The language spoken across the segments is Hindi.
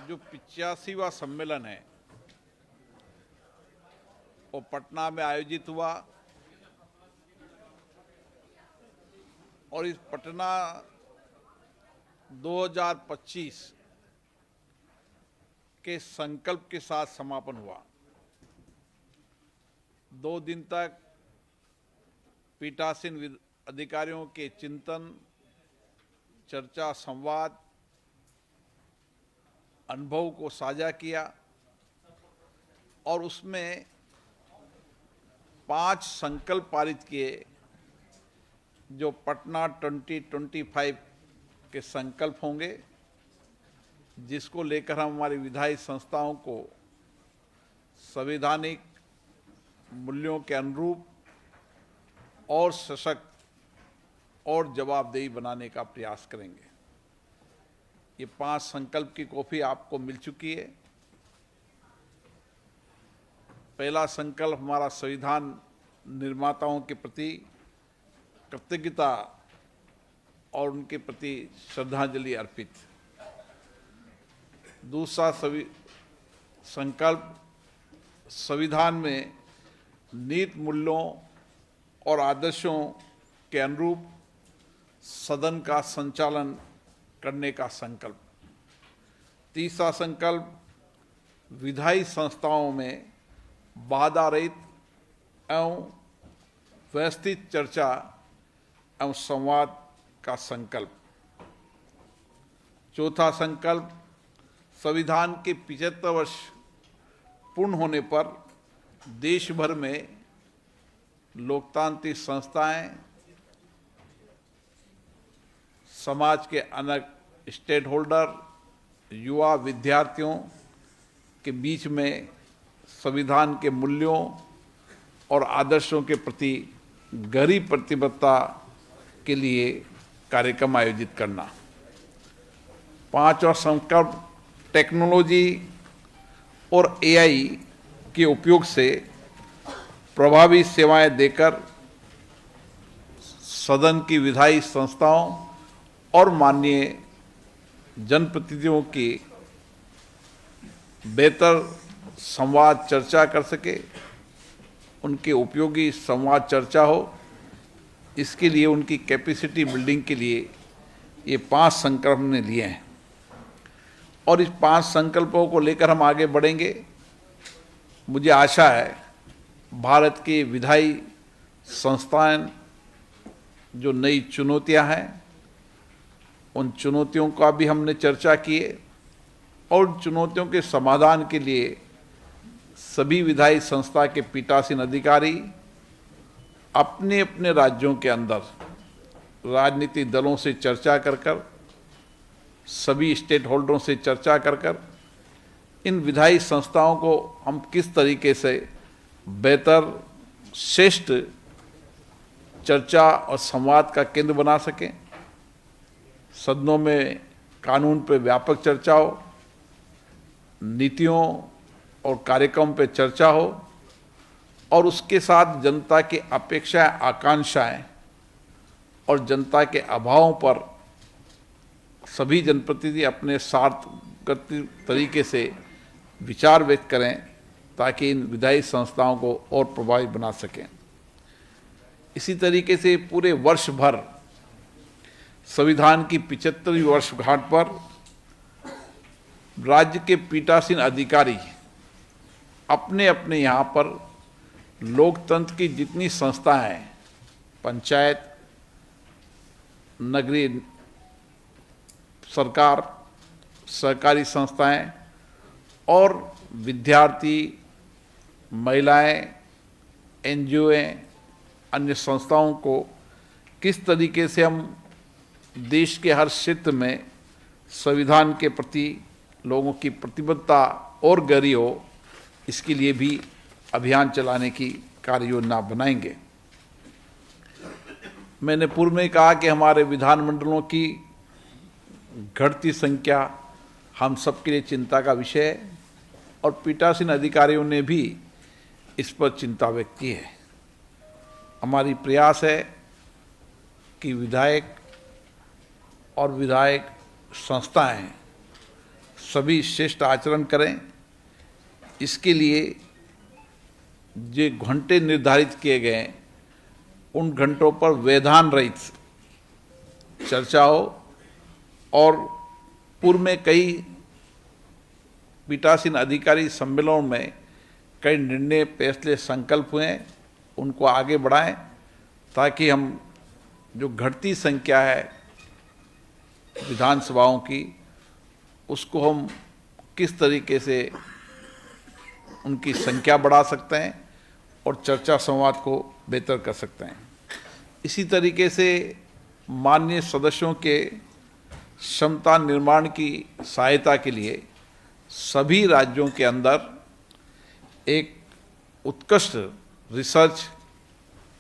जो 85वां सम्मेलन है वो पटना में आयोजित हुआ और इस पटना 2025 के संकल्प के साथ समापन हुआ। 2 दिन तक पीठासीन अधिकारियों के चिंतन, चर्चा, संवाद, अनुभव को साझा किया और उसमें 5 संकल्प पारित किए जो पटना 2025 के संकल्प होंगे, जिसको लेकर हम हमारी विधायी संस्थाओं को संवैधानिक मूल्यों के अनुरूप और सशक्त और जवाबदेही बनाने का प्रयास करेंगे। ये 5 संकल्प की कॉपी आपको मिल चुकी है। पहला संकल्प हमारा संविधान निर्माताओं के प्रति कृतज्ञता और उनके प्रति श्रद्धांजलि अर्पित। दूसरा संकल्प संविधान में नीति, मूल्यों और आदर्शों के अनुरूप सदन का संचालन करने का संकल्प। तीसरा संकल्प विधायी संस्थाओं में बाधा रहित एवं व्यवस्थित चर्चा एवं संवाद का संकल्प। चौथा संकल्प संविधान के 75 वर्ष पूर्ण होने पर देश भर में लोकतांत्रिक संस्थाएं, समाज के अनेक स्टेक होल्डर, युवा, विद्यार्थियों के बीच में संविधान के मूल्यों और आदर्शों के प्रति गहरी प्रतिबद्धता के लिए कार्यक्रम आयोजित करना। 5वां संकल्प टेक्नोलॉजी और एआई के उपयोग से प्रभावी सेवाएं देकर सदन की विधायी संस्थाओं और माननीय जनप्रतिनिधियों की बेहतर संवाद चर्चा कर सके, उनके उपयोगी संवाद चर्चा हो। इसके लिए उनकी कैपेसिटी बिल्डिंग के लिए ये 5 संकल्प हमने लिए हैं और इस 5 संकल्पों को लेकर हम आगे बढ़ेंगे। मुझे आशा है भारत की विधायी संस्थाएं जो नई चुनौतियां हैं, उन चुनौतियों का भी हमने चर्चा की है और उन चुनौतियों के समाधान के लिए सभी विधायी संस्था के पीठासीन अधिकारी अपने अपने राज्यों के अंदर राजनीतिक दलों से चर्चा कर सभी स्टेक होल्डरों से चर्चा कर इन विधायी संस्थाओं को हम किस तरीके से बेहतर, श्रेष्ठ चर्चा और संवाद का केंद्र बना सकें। सदनों में कानून पर व्यापक चर्चा हो, नीतियों और कार्यक्रम पर चर्चा हो और उसके साथ जनता की अपेक्षाएं, आकांक्षाएं और जनता के अभावों पर सभी जनप्रतिनिधि अपने सार्थक तरीके से विचार व्यक्त करें ताकि इन विधायी संस्थाओं को और प्रभावी बना सकें। इसी तरीके से पूरे वर्ष भर संविधान की 75वीं वर्षगांठ पर राज्य के पीठासीन अधिकारी अपने अपने यहाँ पर लोकतंत्र की जितनी संस्थाएं हैं, पंचायत, नगरीय सरकार, सहकारी संस्थाएं और विद्यार्थी, महिलाएं, एनजीओ, अन्य संस्थाओं को किस तरीके से हम देश के हर क्षेत्र में संविधान के प्रति लोगों की प्रतिबद्धता और गहरी हो, इसके लिए भी अभियान चलाने की कार्य योजना बनाएंगे। मैंने पूर्व में कहा कि हमारे विधानमंडलों की घटती संख्या हम सबके लिए चिंता का विषय है और पीठासीन अधिकारियों ने भी इस पर चिंता व्यक्त की है। हमारी प्रयास है कि विधायक और विधायक संस्थाएं सभी श्रेष्ठ आचरण करें। इसके लिए जो घंटे निर्धारित किए गए हैं उन घंटों पर व्यवधान रहित चर्चा हो और पूर्व में कई पीठासीन अधिकारी सम्मेलनों में कई निर्णय, फैसले, संकल्प हुए हैं, उनको आगे बढ़ाएं ताकि हम जो घटती संख्या है विधानसभाओं की उसको हम किस तरीके से उनकी संख्या बढ़ा सकते हैं और चर्चा संवाद को बेहतर कर सकते हैं। इसी तरीके से माननीय सदस्यों के क्षमता निर्माण की सहायता के लिए सभी राज्यों के अंदर एक उत्कृष्ट रिसर्च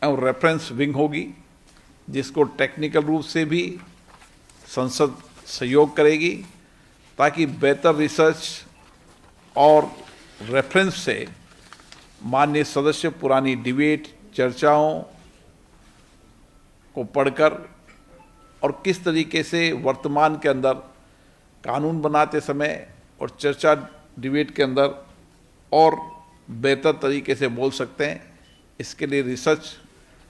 एवं रेफरेंस विंग होगी, जिसको टेक्निकल रूप से भी संसद सहयोग करेगी ताकि बेहतर रिसर्च और रेफरेंस से माननीय सदस्य पुरानी डिबेट, चर्चाओं को पढ़कर और किस तरीके से वर्तमान के अंदर कानून बनाते समय और चर्चा डिबेट के अंदर और बेहतर तरीके से बोल सकते हैं, इसके लिए रिसर्च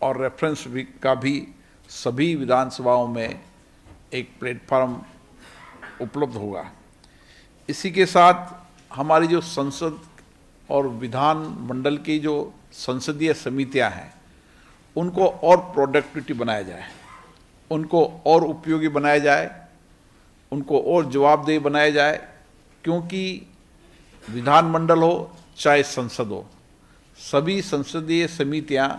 और रेफरेंस का भी सभी विधानसभाओं में एक प्लेटफॉर्म उपलब्ध होगा। इसी के साथ हमारी जो संसद और विधान मंडल की जो संसदीय समितियां हैं उनको और प्रोडक्टिविटी बनाया जाए, उनको और उपयोगी बनाया जाए, उनको और जवाबदेह बनाया जाए, क्योंकि विधानमंडल हो चाहे संसद हो, सभी संसदीय समितियां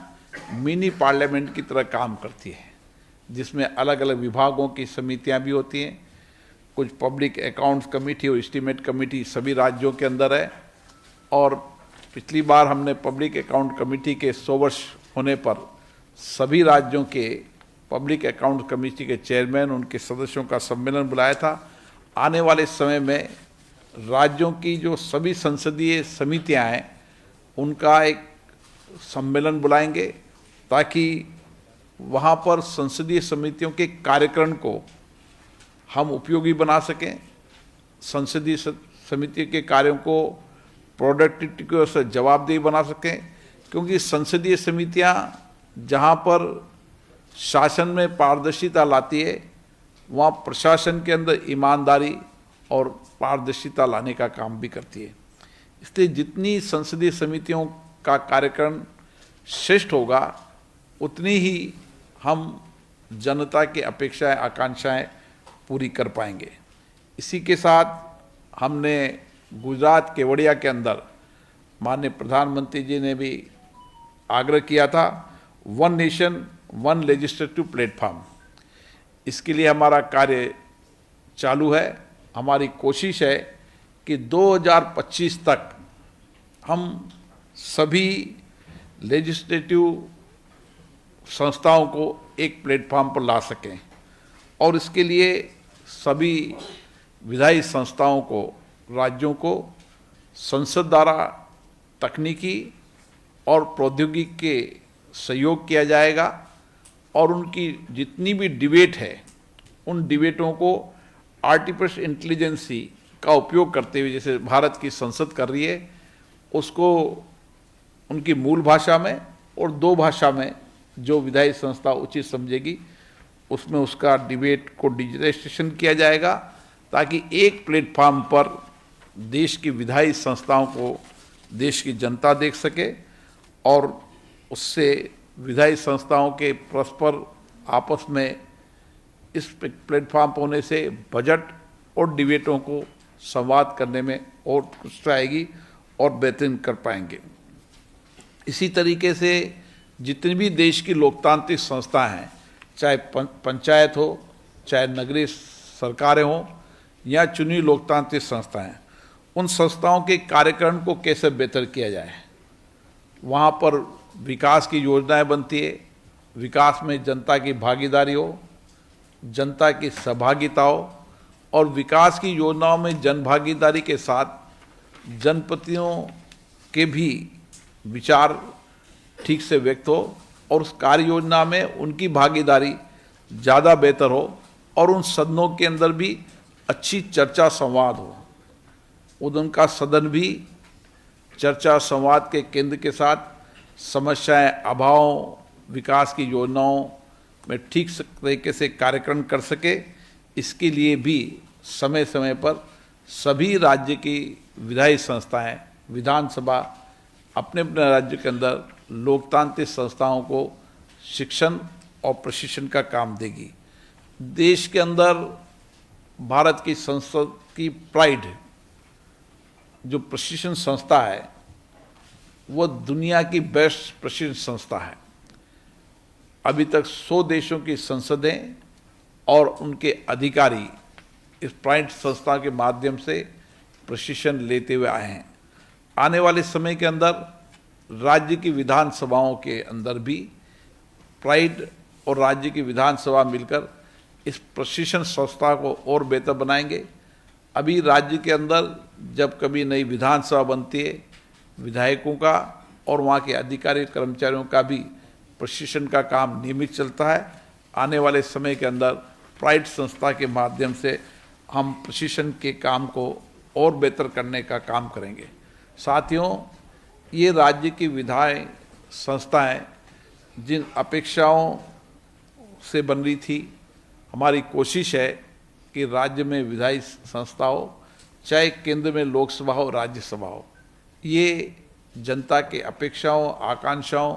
मिनी पार्लियामेंट की तरह काम करती है, जिसमें अलग अलग विभागों की समितियां भी होती हैं। कुछ पब्लिक अकाउंट्स कमेटी और एस्टीमेट कमेटी सभी राज्यों के अंदर है और पिछली बार हमने पब्लिक अकाउंट कमेटी के 100 वर्ष होने पर सभी राज्यों के पब्लिक अकाउंट कमेटी के चेयरमैन, उनके सदस्यों का सम्मेलन बुलाया था। आने वाले समय में राज्यों की जो सभी संसदीय समितियां हैं उनका एक सम्मेलन बुलाएंगे ताकि वहां पर संसदीय समितियों के कार्यक्रम को हम उपयोगी बना सकें, संसदीय समिति के कार्यों को प्रोडक्टिविटी को से जवाबदेही बना सकें, क्योंकि संसदीय समितियां जहां पर शासन में पारदर्शिता लाती है वहाँ प्रशासन के अंदर ईमानदारी और पारदर्शिता लाने का काम भी करती है। इसलिए जितनी संसदीय समितियों का कार्यक्रम श्रेष्ठ होगा उतनी ही हम जनता की अपेक्षाएं, आकांक्षाएं पूरी कर पाएंगे। इसी के साथ हमने गुजरात केवड़िया के अंदर माननीय प्रधानमंत्री जी ने भी आग्रह किया था, one nation one legislative platform. इसके लिए हमारा कार्य चालू है। हमारी कोशिश है कि 2025 तक हम सभी लेजिस्लेटिव संस्थाओं को एक प्लेटफॉर्म पर ला सकें और इसके लिए सभी विधायी संस्थाओं को, राज्यों को संसद द्वारा तकनीकी और प्रौद्योगिकी के सहयोग किया जाएगा और उनकी जितनी भी डिबेट है उन डिबेटों को आर्टिफिशियल इंटेलिजेंसी का उपयोग करते हुए, जैसे भारत की संसद कर रही है, उसको उनकी मूल भाषा में और 2 भाषा में जो विधायी संस्था उचित समझेगी उसमें उसका डिबेट को डिजिटाइजेशन किया जाएगा ताकि एक प्लेटफॉर्म पर देश की विधायी संस्थाओं को देश की जनता देख सके और उससे विधायी संस्थाओं के परस्पर आपस में इस प्लेटफॉर्म पर होने से बजट और डिबेटों को संवाद करने में और उत्कृष्टता आएगी और बेहतरीन कर पाएंगे। इसी तरीके से जितनी भी देश की लोकतांत्रिक संस्थाएं हैं, चाहे पंचायत हो, चाहे नगरीय सरकारें हों या चुनी लोकतांत्रिक संस्थाएं, उन संस्थाओं के कार्यक्रम को कैसे बेहतर किया जाए। वहाँ पर विकास की योजनाएं बनती है, विकास में जनता की भागीदारी हो, जनता की सहभागिता हो और विकास की योजनाओं में जनभागीदारी के साथ जनप्रतिनिधियों के भी विचार ठीक से व्यक्त हो और उस कार्य योजना में उनकी भागीदारी ज़्यादा बेहतर हो और उन सदनों के अंदर भी अच्छी चर्चा संवाद हो। उनका सदन भी चर्चा संवाद के केंद्र के साथ समस्याएं, अभाव, विकास की योजनाओं में ठीक तरीके से कार्यक्रम कर सके, इसके लिए भी समय समय पर सभी राज्य की विधायी संस्थाएं, विधानसभा अपने अपने राज्य के अंदर लोकतांत्रिक संस्थाओं को शिक्षण और प्रशिक्षण का काम देगी। देश के अंदर भारत की संसद की प्राइड जो प्रशिक्षण संस्था है वो दुनिया की बेस्ट प्रशिक्षण संस्था है। अभी तक 100 देशों की संसदें और उनके अधिकारी इस प्राइड संस्था के माध्यम से प्रशिक्षण लेते हुए आए हैं। आने वाले समय के अंदर राज्य की विधानसभाओं के अंदर भी प्राइड और राज्य की विधानसभा मिलकर इस प्रशिक्षण संस्था को और बेहतर बनाएंगे। अभी राज्य के अंदर जब कभी नई विधानसभा बनती है, विधायकों का और वहाँ के अधिकारी कर्मचारियों का भी प्रशिक्षण का काम नियमित चलता है। आने वाले समय के अंदर प्राइड संस्था के माध्यम से हम प्रशिक्षण के काम को और बेहतर करने का काम करेंगे। साथियों, ये राज्य की विधायी संस्थाएं जिन अपेक्षाओं से बन रही थी, हमारी कोशिश है कि राज्य में विधायी संस्था हो, चाहे केंद्र में लोकसभा हो, राज्यसभा हो, ये जनता के अपेक्षाओं, आकांक्षाओं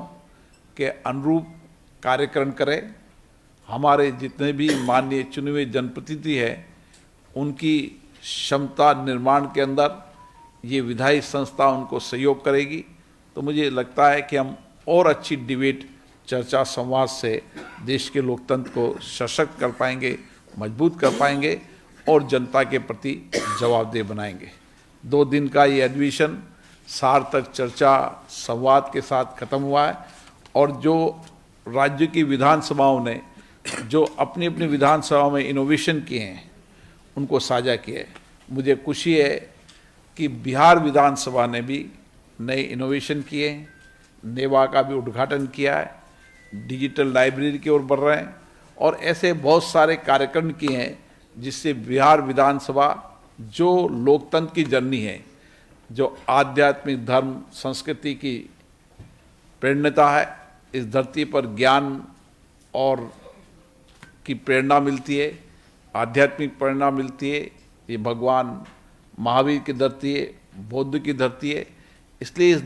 के अनुरूप कार्यक्रम करें। हमारे जितने भी माननीय चुने हुए जनप्रतिनिधि हैं, उनकी क्षमता निर्माण के अंदर ये विधायी संस्था उनको सहयोग करेगी। तो मुझे लगता है कि हम और अच्छी डिबेट, चर्चा, संवाद से देश के लोकतंत्र को सशक्त कर पाएंगे, मजबूत कर पाएंगे और जनता के प्रति जवाबदेह बनाएंगे। 2 दिन का ये अधिवेशन सार्थक चर्चा, संवाद के साथ खत्म हुआ है और जो राज्य की विधानसभाओं ने जो अपनी अपनी विधानसभाओं में इनोवेशन किए हैं उनको साझा किए। मुझे खुशी है कि बिहार विधानसभा ने भी नए इनोवेशन किए हैं, नेवा का भी उद्घाटन किया है, डिजिटल लाइब्रेरी की ओर बढ़ रहे हैं और ऐसे बहुत सारे कार्यक्रम किए हैं जिससे बिहार विधानसभा जो लोकतंत्र की जर्नी है, जो आध्यात्मिक धर्म संस्कृति की प्रेरणा है, इस धरती पर ज्ञान और की प्रेरणा मिलती है, आध्यात्मिक प्रेरणा मिलती है। ये भगवान महावीर की धरती है, बौद्ध की धरती है, इसलिए इस